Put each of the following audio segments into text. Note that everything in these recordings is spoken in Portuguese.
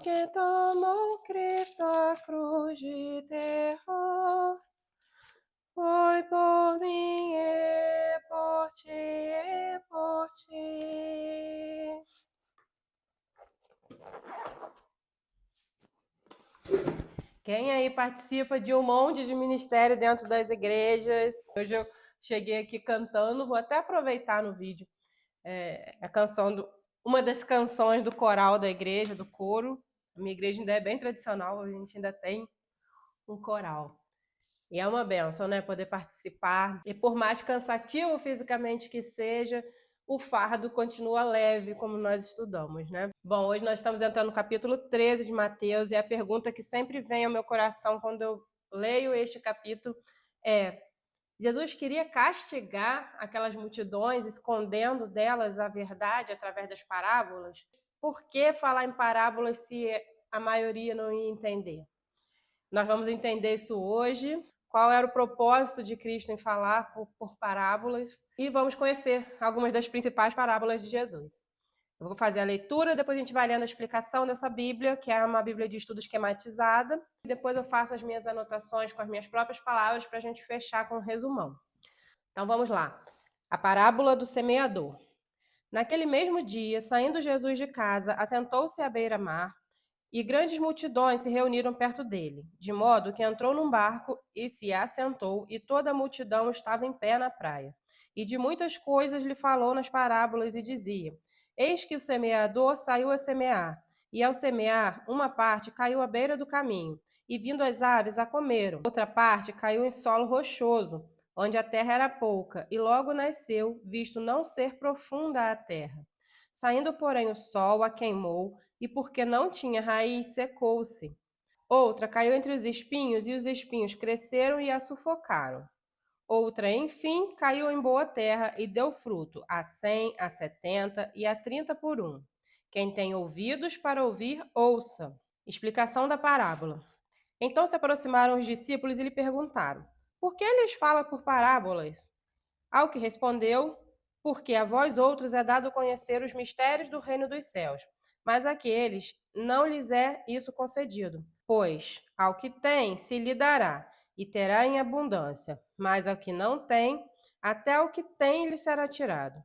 que tomou Cristo a cruz de terror, foi por mim e por ti e por ti. Quem aí participa de um monte de ministério dentro das igrejas? Hoje eu cheguei aqui cantando, vou até aproveitar no vídeo a canção uma das canções do coral da igreja, do coro. A minha igreja ainda é bem tradicional, a gente ainda tem um coral. E é uma bênção, né? Poder participar. E por mais cansativo fisicamente que seja, o fardo continua leve, como nós estudamos, né? Bom, hoje nós estamos entrando no capítulo 13 de Mateus, e a pergunta que sempre vem ao meu coração quando eu leio este capítulo é: Jesus queria castigar aquelas multidões, escondendo delas a verdade através das parábolas? Por que falar em parábolas se a maioria não ia entender? Nós vamos entender isso hoje. Qual era o propósito de Cristo em falar por parábolas? E vamos conhecer algumas das principais parábolas de Jesus. Eu vou fazer a leitura, depois a gente vai lendo a explicação dessa Bíblia, que é uma Bíblia de estudo esquematizada. Depois eu faço as minhas anotações com as minhas próprias palavras para a gente fechar com um resumão. Então vamos lá. A parábola do semeador. Naquele mesmo dia, saindo Jesus de casa, assentou-se à beira-mar, e grandes multidões se reuniram perto dele, de modo que entrou num barco e se assentou, e toda a multidão estava em pé na praia. E de muitas coisas lhe falou nas parábolas e dizia: Eis que o semeador saiu a semear, e ao semear, uma parte caiu à beira do caminho, e vindo as aves a comeram. Outra parte caiu em solo rochoso, onde a terra era pouca, e logo nasceu, visto não ser profunda a terra. Saindo, porém, o sol a queimou, e porque não tinha raiz, secou-se. Outra caiu entre os espinhos, e os espinhos cresceram e a sufocaram. Outra, enfim, caiu em boa terra e deu fruto, a 100, a 70 e a 30 por um. Quem tem ouvidos para ouvir, ouça. Explicação da parábola. Então se aproximaram os discípulos e lhe perguntaram: Por que lhes fala por parábolas? Ao que respondeu: Porque a vós outros é dado conhecer os mistérios do reino dos céus, mas àqueles não lhes é isso concedido. Pois ao que tem se lhe dará, e terá em abundância, mas ao que não tem, até o que tem lhe será tirado.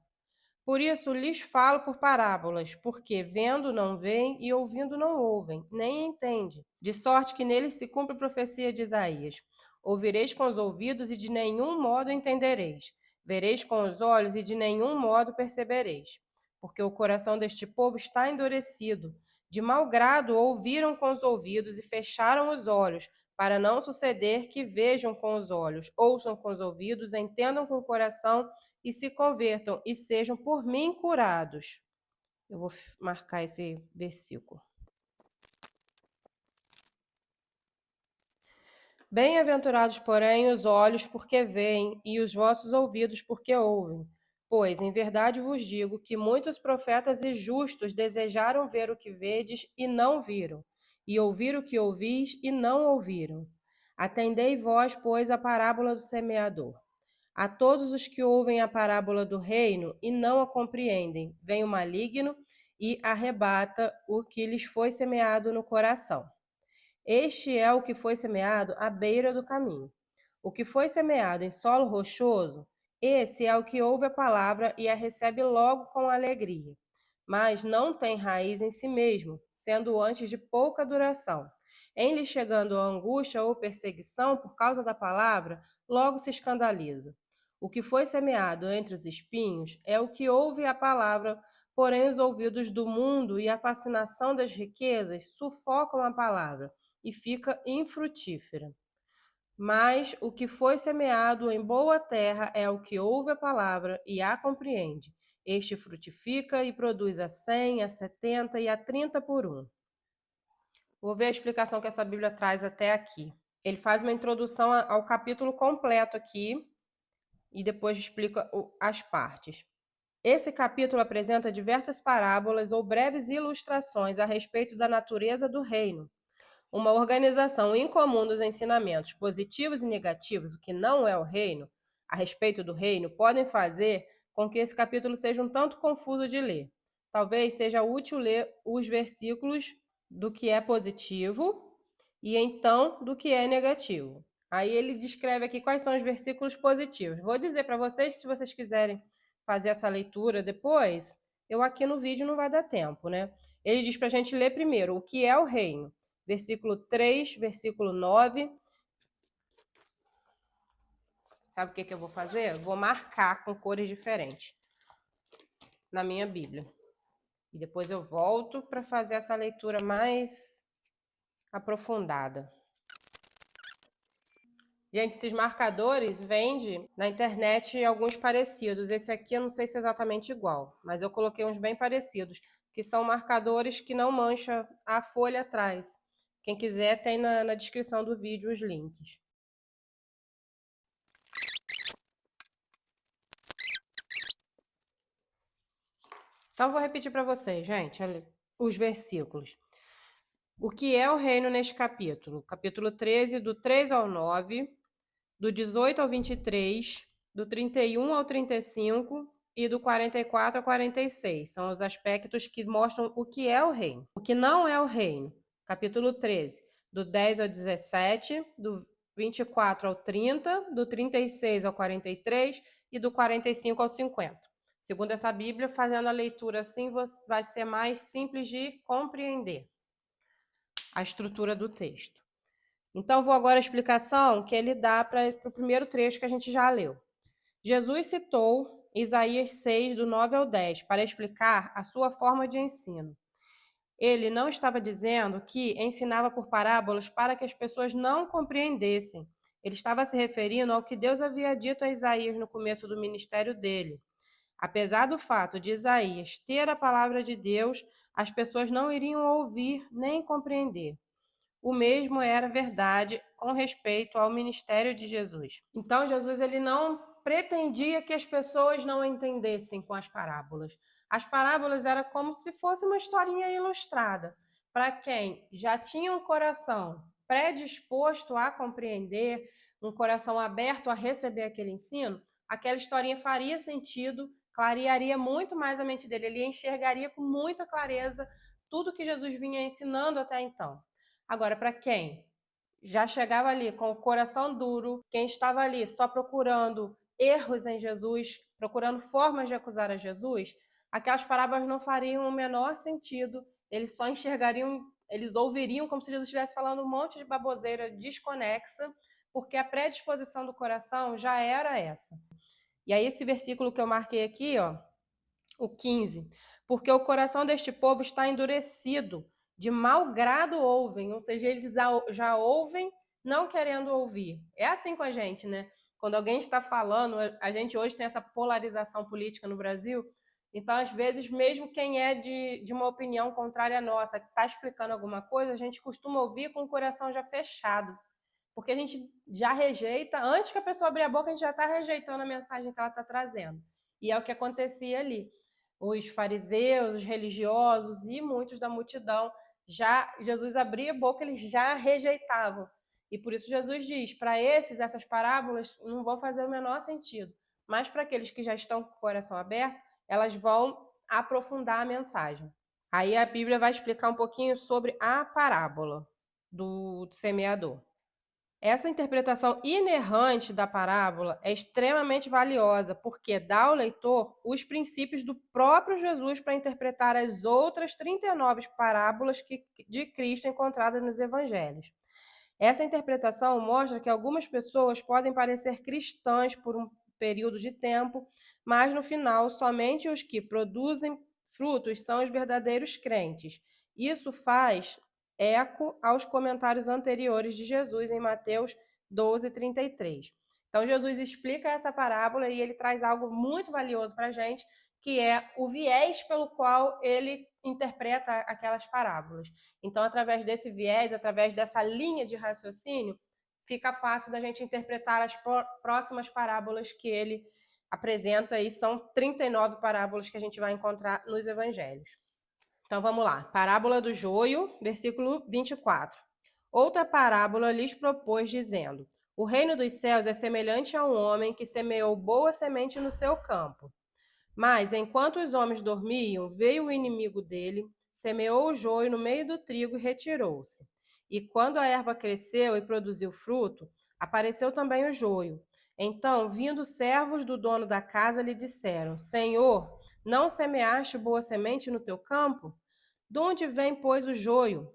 Por isso lhes falo por parábolas, porque vendo não veem e ouvindo não ouvem, nem entendem. De sorte que neles se cumpre a profecia de Isaías: Ouvireis com os ouvidos e de nenhum modo entendereis. Vereis com os olhos e de nenhum modo percebereis. Porque o coração deste povo está endurecido. De mau grado ouviram com os ouvidos e fecharam os olhos, para não suceder que vejam com os olhos, ouçam com os ouvidos, entendam com o coração e se convertam e sejam por mim curados. Eu vou marcar esse versículo. Bem-aventurados, porém, os olhos porque veem e os vossos ouvidos porque ouvem. Pois, em verdade vos digo que muitos profetas e justos desejaram ver o que vedes e não viram, e ouvir o que ouvis e não ouviram. Atendei vós, pois, a parábola do semeador. A todos os que ouvem a parábola do reino e não a compreendem, vem o maligno e arrebata o que lhes foi semeado no coração. Este é o que foi semeado à beira do caminho. O que foi semeado em solo rochoso, esse é o que ouve a palavra e a recebe logo com alegria, mas não tem raiz em si mesmo, sendo antes de pouca duração. Em lhe chegando a angústia ou perseguição por causa da palavra, logo se escandaliza. O que foi semeado entre os espinhos é o que ouve a palavra, porém os ouvidos do mundo e a fascinação das riquezas sufocam a palavra e fica infrutífera. Mas o que foi semeado em boa terra é o que ouve a palavra e a compreende. Este frutifica e produz a 100, a 70 e a 30 por um. Vou ver a explicação que essa Bíblia traz até aqui. Ele faz uma introdução ao capítulo completo aqui e depois explica as partes. Esse capítulo apresenta diversas parábolas ou breves ilustrações a respeito da natureza do reino. Uma organização incomum dos ensinamentos positivos e negativos, o que não é o reino, a respeito do reino, podem fazer com que esse capítulo seja um tanto confuso de ler. Talvez seja útil ler os versículos do que é positivo e então do que é negativo. Aí ele descreve aqui quais são os versículos positivos. Vou dizer para vocês, se vocês quiserem fazer essa leitura depois, eu aqui no vídeo não vai dar tempo, né? Ele diz para a gente ler primeiro o que é o reino. Versículo 3, versículo 9. Sabe o que eu vou fazer? Eu vou marcar com cores diferentes na minha Bíblia. E depois eu volto para fazer essa leitura mais aprofundada. Gente, esses marcadores vende na internet alguns parecidos. Esse aqui eu não sei se é exatamente igual, mas eu coloquei uns bem parecidos, que são marcadores que não mancha a folha atrás. Quem quiser tem na descrição do vídeo os links. Então, vou repetir para vocês, gente, os versículos. O que é o reino neste capítulo? Capítulo 13, do 3 ao 9, do 18 ao 23, do 31 ao 35 e do 44 ao 46. São os aspectos que mostram o que é o reino. O que não é o reino. Capítulo 13, do 10 ao 17, do 24 ao 30, do 36 ao 43 e do 45 ao 50. Segundo essa Bíblia, fazendo a leitura assim, vai ser mais simples de compreender a estrutura do texto. Então, vou agora à explicação que ele dá para o primeiro trecho que a gente já leu. Jesus citou Isaías 6, do 9 ao 10, para explicar a sua forma de ensino. Ele não estava dizendo que ensinava por parábolas para que as pessoas não compreendessem. Ele estava se referindo ao que Deus havia dito a Isaías no começo do ministério dele. Apesar do fato de Isaías ter a palavra de Deus, as pessoas não iriam ouvir nem compreender. O mesmo era verdade com respeito ao ministério de Jesus. Então, Jesus ele não pretendia que as pessoas não entendessem com as parábolas. As parábolas era como se fosse uma historinha ilustrada. Para quem já tinha um coração predisposto a compreender, um coração aberto a receber aquele ensino, aquela historinha faria sentido, clarearia muito mais a mente dele, ele enxergaria com muita clareza tudo que Jesus vinha ensinando até então. Agora, para quem já chegava ali com o coração duro, quem estava ali só procurando erros em Jesus, procurando formas de acusar a Jesus, aquelas parábolas não fariam o menor sentido, eles só enxergariam, eles ouviriam como se Jesus estivesse falando um monte de baboseira desconexa, porque a predisposição do coração já era essa. E aí esse versículo que eu marquei aqui, ó, o 15, porque o coração deste povo está endurecido, de mau grado ouvem, ou seja, eles já ouvem não querendo ouvir. É assim com a gente, né? Quando alguém está falando, a gente hoje tem essa polarização política no Brasil, então às vezes mesmo quem é de uma opinião contrária à nossa, que está explicando alguma coisa, a gente costuma ouvir com o coração já fechado, porque a gente já rejeita, antes que a pessoa abrir a boca, a gente já está rejeitando a mensagem que ela está trazendo. E é o que acontecia ali. Os fariseus, os religiosos e muitos da multidão, já Jesus abria a boca, eles já rejeitavam. E por isso Jesus diz, para esses, essas parábolas não vão fazer o menor sentido. Mas para aqueles que já estão com o coração aberto, elas vão aprofundar a mensagem. Aí a Bíblia vai explicar um pouquinho sobre a parábola do semeador. Essa interpretação inerrante da parábola é extremamente valiosa, porque dá ao leitor os princípios do próprio Jesus para interpretar as outras 39 parábolas de Cristo encontradas nos evangelhos. Essa interpretação mostra que algumas pessoas podem parecer cristãs por um período de tempo, mas no final somente os que produzem frutos são os verdadeiros crentes. Isso faz eco aos comentários anteriores de Jesus em Mateus 12, 33. Então, Jesus explica essa parábola e ele traz algo muito valioso para a gente, que é o viés pelo qual ele interpreta aquelas parábolas. Então, através desse viés, através dessa linha de raciocínio, fica fácil da gente interpretar as próximas parábolas que ele apresenta, e são 39 parábolas que a gente vai encontrar nos evangelhos. Então vamos lá. Parábola do joio, versículo 24. Outra parábola lhes propôs, dizendo: o reino dos céus é semelhante a um homem que semeou boa semente no seu campo. Mas, enquanto os homens dormiam, veio o inimigo dele, semeou o joio no meio do trigo e retirou-se. E quando a erva cresceu e produziu fruto, apareceu também o joio. Então, vindo os servos do dono da casa, lhe disseram: Senhor, não semeaste boa semente no teu campo? De onde vem, pois, o joio?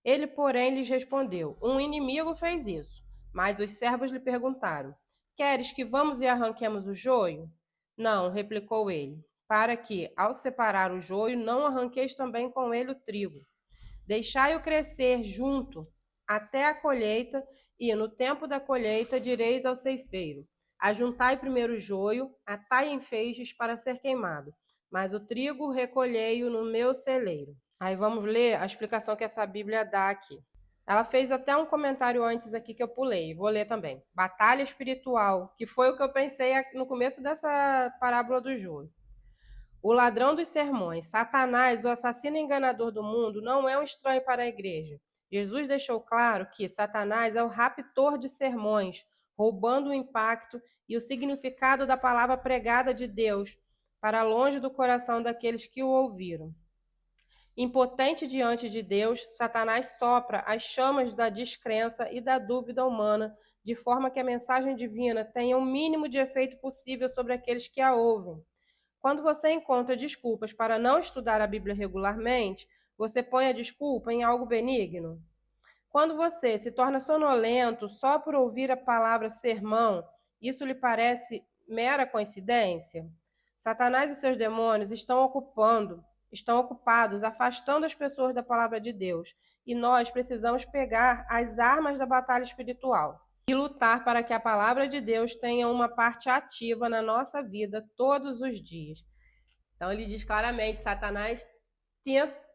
Ele, porém, lhes respondeu: Um inimigo fez isso. Mas os servos lhe perguntaram: Queres que vamos e arranquemos o joio? Não, replicou ele, para que, ao separar o joio, não arranqueis também com ele o trigo. Deixai-o crescer junto até a colheita, e no tempo da colheita direis ao ceifeiro: Ajuntai primeiro o joio, atai em feixes para ser queimado, mas o trigo recolhei-o no meu celeiro. Aí vamos ler a explicação que essa Bíblia dá aqui. Ela fez até um comentário antes aqui que eu pulei, vou ler também. Batalha espiritual, que foi o que eu pensei no começo dessa parábola do joio. O ladrão dos sermões, Satanás, o assassino enganador do mundo, não é um estranho para a igreja. Jesus deixou claro que Satanás é o raptor de sermões, roubando o impacto e o significado da palavra pregada de Deus para longe do coração daqueles que o ouviram. Impotente diante de Deus, Satanás sopra as chamas da descrença e da dúvida humana, de forma que a mensagem divina tenha o mínimo de efeito possível sobre aqueles que a ouvem. Quando você encontra desculpas para não estudar a Bíblia regularmente, você põe a desculpa em algo benigno? Quando você se torna sonolento só por ouvir a palavra sermão, isso lhe parece mera coincidência? Satanás e seus demônios estão ocupados afastando as pessoas da palavra de Deus, e nós precisamos pegar as armas da batalha espiritual e lutar para que a palavra de Deus tenha uma parte ativa na nossa vida todos os dias. Então ele diz claramente, Satanás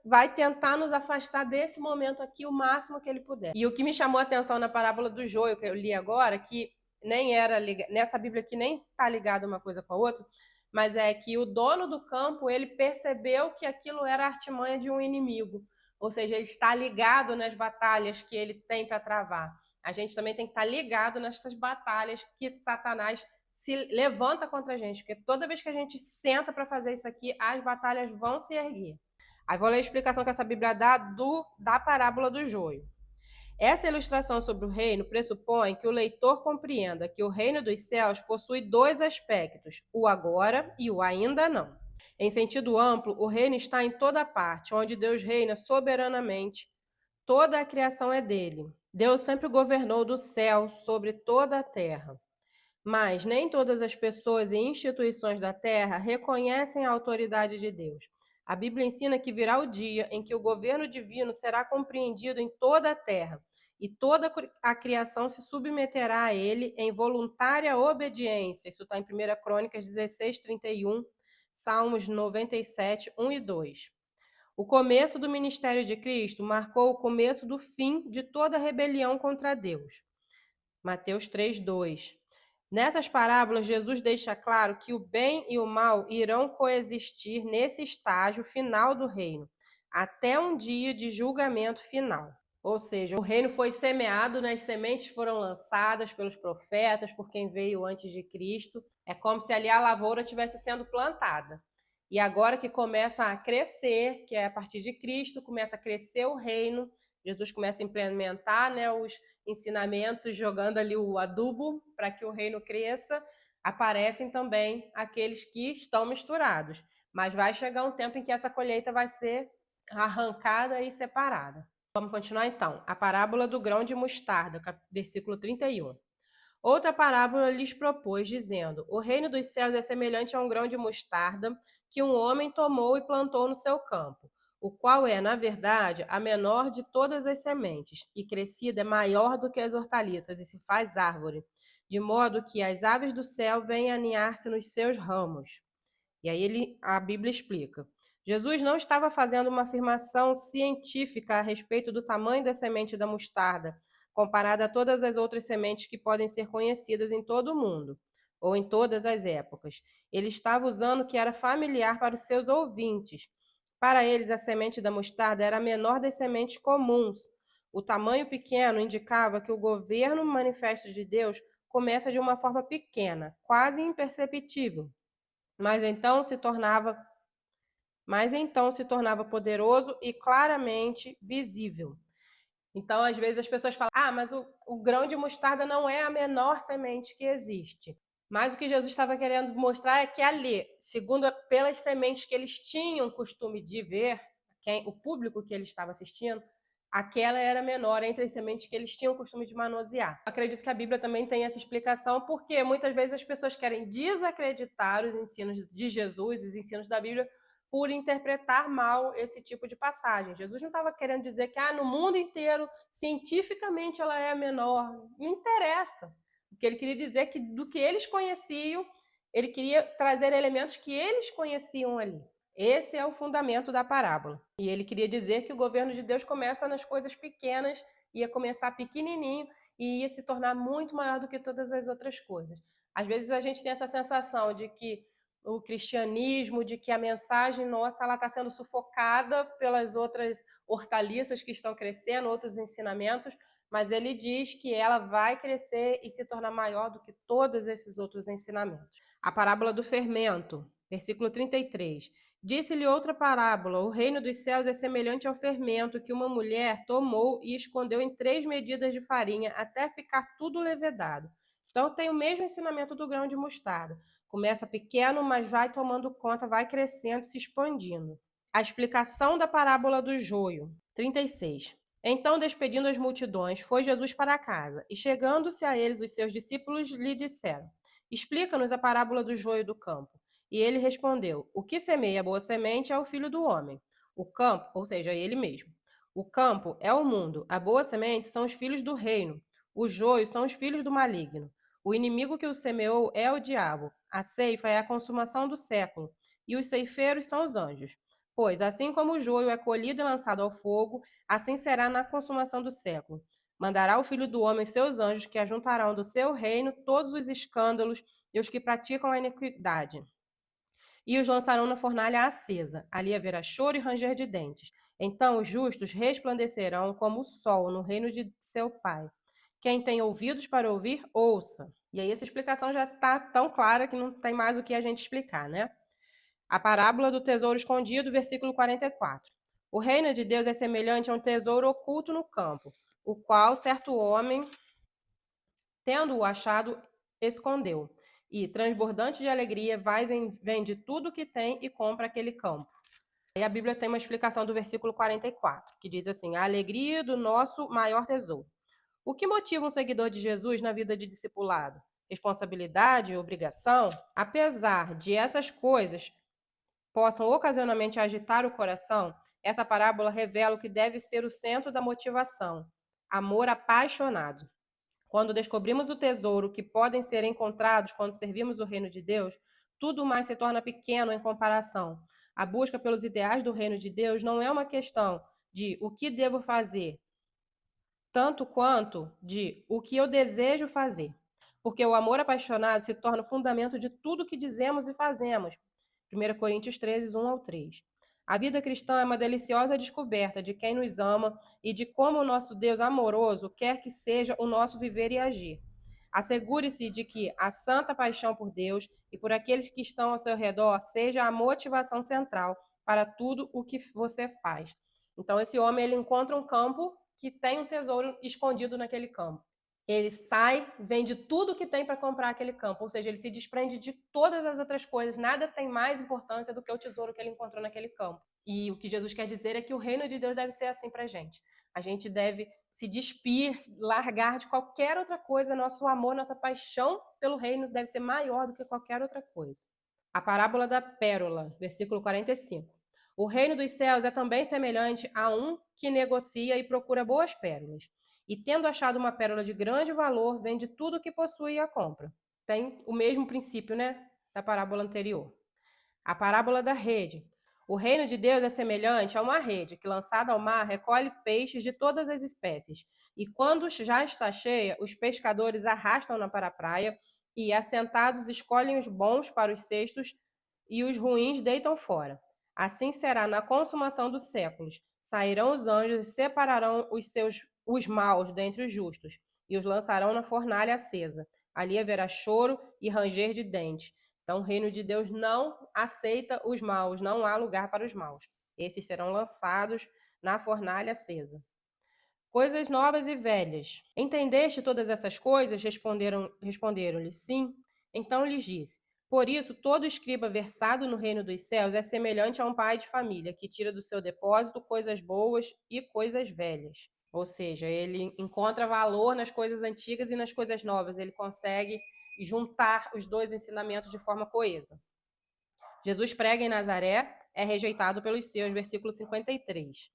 vai tentar nos afastar desse momento aqui o máximo que ele puder. E o que me chamou a atenção na parábola do joio, que eu li agora, que nem era nessa Bíblia aqui nem está ligada uma coisa com a outra, mas é que o dono do campo, ele percebeu que aquilo era a artimanha de um inimigo. Ou seja, ele está ligado nas batalhas que ele tem para travar. A gente também tem que estar ligado nessas batalhas que Satanás se levanta contra a gente, porque toda vez que a gente senta para fazer isso aqui, as batalhas vão se erguer. Aí vou ler a explicação que essa Bíblia dá da parábola do joio. Essa ilustração sobre o reino pressupõe que o leitor compreenda que o reino dos céus possui dois aspectos, o agora e o ainda não. Em sentido amplo, o reino está em toda parte, onde Deus reina soberanamente. Toda a criação é dele. Deus sempre governou do céu sobre toda a terra. Mas nem todas as pessoas e instituições da terra reconhecem a autoridade de Deus. A Bíblia ensina que virá o dia em que o governo divino será compreendido em toda a terra, e toda a criação se submeterá a ele em voluntária obediência. Isso está em 1 Crônicas 16, 31, Salmos 97, 1 e 2. O começo do ministério de Cristo marcou o começo do fim de toda rebelião contra Deus. Mateus 3, 2. Nessas parábolas, Jesus deixa claro que o bem e o mal irão coexistir nesse estágio final do reino, até um dia de julgamento final. Ou seja, o reino foi semeado, as sementes foram lançadas pelos profetas, por quem veio antes de Cristo. É como se ali a lavoura estivesse sendo plantada. E agora que começa a crescer, que é a partir de Cristo, começa a crescer o reino, Jesus começa a implementar os ensinamentos, jogando ali o adubo para que o reino cresça, aparecem também aqueles que estão misturados. Mas vai chegar um tempo em que essa colheita vai ser arrancada e separada. Vamos continuar então. A parábola do grão de mostarda, versículo 31. Outra parábola lhes propôs, dizendo: O reino dos céus é semelhante a um grão de mostarda que um homem tomou e plantou no seu campo, o qual é, na verdade, a menor de todas as sementes, e crescida é maior do que as hortaliças e se faz árvore, de modo que as aves do céu vêm aninhar-se nos seus ramos. E aí a Bíblia explica. Jesus não estava fazendo uma afirmação científica a respeito do tamanho da semente da mostarda, comparada a todas as outras sementes que podem ser conhecidas em todo o mundo, ou em todas as épocas. Ele estava usando o que era familiar para os seus ouvintes. Para eles, a semente da mostarda era a menor das sementes comuns. O tamanho pequeno indicava que o governo manifesto de Deus começa de uma forma pequena, quase imperceptível, mas então se tornava mas então se tornava poderoso e claramente visível. Então, às vezes, as pessoas falam, mas o grão de mostarda não é a menor semente que existe. Mas o que Jesus estava querendo mostrar é que ali, segundo pelas sementes que eles tinham costume de ver, o público que ele estava assistindo, aquela era menor entre as sementes que eles tinham costume de manusear. Acredito que a Bíblia também tem essa explicação, porque muitas vezes as pessoas querem desacreditar os ensinos de Jesus, os ensinos da Bíblia, por interpretar mal esse tipo de passagem. Jesus não estava querendo dizer que no mundo inteiro, cientificamente, ela é a menor. Não interessa. O que ele queria dizer é que do que eles conheciam, ele queria trazer elementos que eles conheciam ali. Esse é o fundamento da parábola. E ele queria dizer que o governo de Deus começa nas coisas pequenas, ia começar pequenininho e ia se tornar muito maior do que todas as outras coisas. Às vezes a gente tem essa sensação de que o cristianismo, de que a mensagem nossa ela está sendo sufocada pelas outras hortaliças que estão crescendo, outros ensinamentos, mas ele diz que ela vai crescer e se tornar maior do que todos esses outros ensinamentos. A parábola do fermento, versículo 33. Disse-lhe outra parábola: o reino dos céus é semelhante ao fermento que uma mulher tomou e escondeu em 3 medidas de farinha até ficar tudo levedado. Então tem o mesmo ensinamento do grão de mostarda. Começa pequeno, mas vai tomando conta, vai crescendo, se expandindo. A explicação da parábola do joio. 36. Então, despedindo as multidões, foi Jesus para casa, e chegando-se a eles, os seus discípulos lhe disseram: explica-nos a parábola do joio do campo. E ele respondeu: o que semeia a boa semente é o filho do homem. O campo, ou seja, ele mesmo. O campo é o mundo, a boa semente são os filhos do reino, o joio são os filhos do maligno. O inimigo que o semeou é o diabo. A ceifa é a consumação do século, e os ceifeiros são os anjos. Pois, assim como o joio é colhido e lançado ao fogo, assim será na consumação do século. Mandará o Filho do Homem seus anjos, que ajuntarão do seu reino todos os escândalos e os que praticam a iniquidade. E os lançarão na fornalha acesa. Ali haverá choro e ranger de dentes. Então os justos resplandecerão como o sol no reino de seu Pai. Quem tem ouvidos para ouvir, ouça. E aí essa explicação já está tão clara que não tem mais o que a gente explicar, né? A parábola do tesouro escondido, versículo 44. O reino de Deus é semelhante a um tesouro oculto no campo, o qual certo homem, tendo-o achado, escondeu. E, transbordante de alegria, vai, vende tudo o que tem e compra aquele campo. Aí a Bíblia tem uma explicação do versículo 44, que diz assim: a alegria do nosso maior tesouro. O que motiva um seguidor de Jesus na vida de discipulado? Responsabilidade, obrigação? Apesar de essas coisas possam ocasionalmente agitar o coração, essa parábola revela o que deve ser o centro da motivação: amor apaixonado. Quando descobrimos o tesouro que podem ser encontrados quando servimos o reino de Deus, tudo mais se torna pequeno em comparação. A busca pelos ideais do reino de Deus não é uma questão de o que devo fazer, tanto quanto de o que eu desejo fazer. Porque o amor apaixonado se torna o fundamento de tudo que dizemos e fazemos. 1 Coríntios 13, 1 ao 3. A vida cristã é uma deliciosa descoberta de quem nos ama e de como o nosso Deus amoroso quer que seja o nosso viver e agir. Assegure-se de que a santa paixão por Deus e por aqueles que estão ao seu redor seja a motivação central para tudo o que você faz. Então, esse homem ele encontra um campo que tem um tesouro escondido naquele campo. Ele sai, vende tudo que tem para comprar aquele campo, ou seja, ele se desprende de todas as outras coisas, nada tem mais importância do que o tesouro que ele encontrou naquele campo. E o que Jesus quer dizer é que o reino de Deus deve ser assim para a gente. A gente deve se despir, largar de qualquer outra coisa, nosso amor, nossa paixão pelo reino deve ser maior do que qualquer outra coisa. A parábola da pérola, versículo 45. O reino dos céus é também semelhante a um que negocia e procura boas pérolas. E tendo achado uma pérola de grande valor, vende tudo o que possui e a compra. Tem o mesmo princípio, né, da parábola anterior. A parábola da rede. O reino de Deus é semelhante a uma rede que, lançada ao mar, recolhe peixes de todas as espécies. E quando já está cheia, os pescadores arrastam-na para a praia e, assentados, escolhem os bons para os cestos e os ruins deitam fora. Assim será na consumação dos séculos. Sairão os anjos e separarão os maus dentre os justos, e os lançarão na fornalha acesa. Ali haverá choro e ranger de dentes. Então, o reino de Deus não aceita os maus, não há lugar para os maus. Esses serão lançados na fornalha acesa. Coisas novas e velhas. Entendeste todas essas coisas? Responderam-lhe, sim. Então lhes disse, por isso todo escriba versado no reino dos céus é semelhante a um pai de família, que tira do seu depósito coisas boas e coisas velhas. Ou seja, ele encontra valor nas coisas antigas e nas coisas novas. Ele consegue juntar os dois ensinamentos de forma coesa. Jesus prega em Nazaré, é rejeitado pelos seus, versículo 53.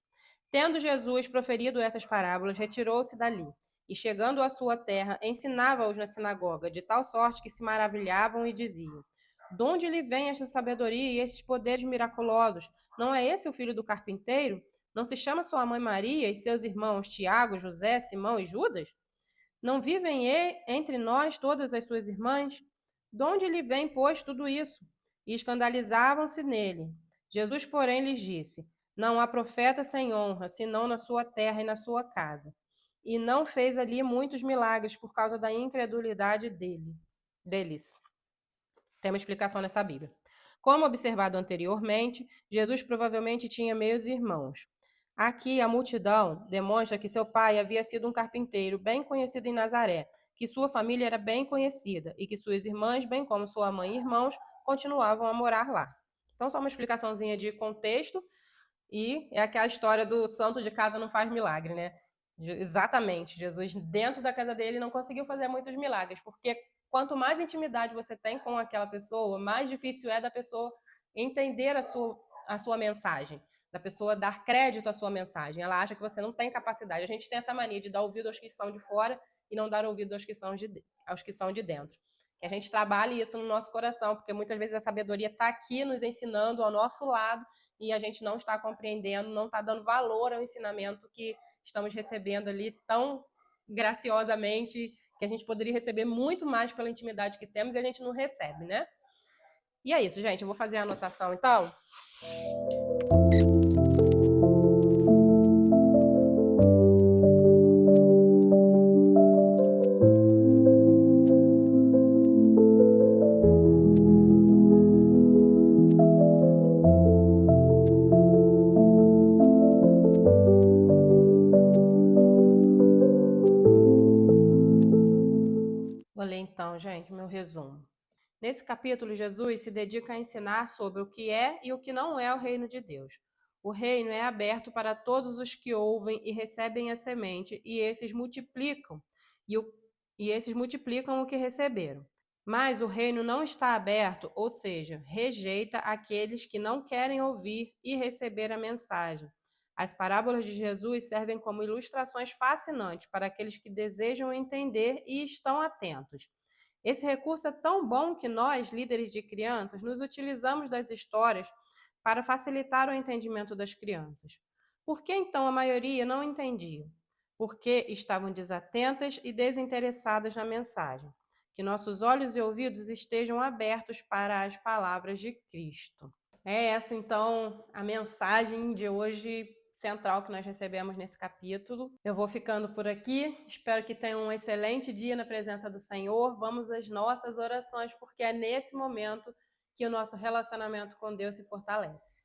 Tendo Jesus proferido essas parábolas, retirou-se dali, e chegando à sua terra, ensinava-os na sinagoga, de tal sorte que se maravilhavam e diziam, de onde lhe vem esta sabedoria e estes poderes miraculosos? Não é esse o filho do carpinteiro? Não se chama sua mãe Maria e seus irmãos Tiago, José, Simão e Judas? Não vivem entre nós todas as suas irmãs? De onde lhe vem, pois, tudo isso? E escandalizavam-se nele. Jesus, porém, lhes disse, não há profeta sem honra, senão na sua terra e na sua casa. E não fez ali muitos milagres por causa da incredulidade deles. Tem uma explicação nessa Bíblia. Como observado anteriormente, Jesus provavelmente tinha meios irmãos. Aqui, a multidão demonstra que seu pai havia sido um carpinteiro bem conhecido em Nazaré, que sua família era bem conhecida e que suas irmãs, bem como sua mãe e irmãos, continuavam a morar lá. Então, só uma explicaçãozinha de contexto, e é aquela história do santo de casa não faz milagre, né? Exatamente, Jesus dentro da casa dele não conseguiu fazer muitos milagres, porque quanto mais intimidade você tem com aquela pessoa, mais difícil é da pessoa entender a sua mensagem, da pessoa dar crédito à sua mensagem. Ela acha que você não tem capacidade. A gente tem essa mania de dar ouvido aos que são de fora e não dar ouvido aos que são de dentro. Que a gente trabalhe isso no nosso coração, porque muitas vezes a sabedoria está aqui nos ensinando ao nosso lado e a gente não está compreendendo, não está dando valor ao ensinamento que estamos recebendo ali tão graciosamente, que a gente poderia receber muito mais pela intimidade que temos e a gente não recebe, né? E é isso, gente. Eu vou fazer a anotação, então. Vou ler então, gente, meu resumo. Nesse capítulo, Jesus se dedica a ensinar sobre o que é e o que não é o reino de Deus. O reino é aberto para todos os que ouvem e recebem a semente, e esses multiplicam, esses multiplicam o que receberam. Mas o reino não está aberto, ou seja, rejeita aqueles que não querem ouvir e receber a mensagem. As parábolas de Jesus servem como ilustrações fascinantes para aqueles que desejam entender e estão atentos. Esse recurso é tão bom que nós, líderes de crianças, nos utilizamos das histórias para facilitar o entendimento das crianças. Por que então a maioria não entendia? Porque estavam desatentas e desinteressadas na mensagem. Que nossos olhos e ouvidos estejam abertos para as palavras de Cristo. É essa, então, a mensagem de hoje central que nós recebemos nesse capítulo. Eu vou ficando por aqui. Espero que tenham um excelente dia na presença do Senhor. Vamos às nossas orações, porque é nesse momento que o nosso relacionamento com Deus se fortalece.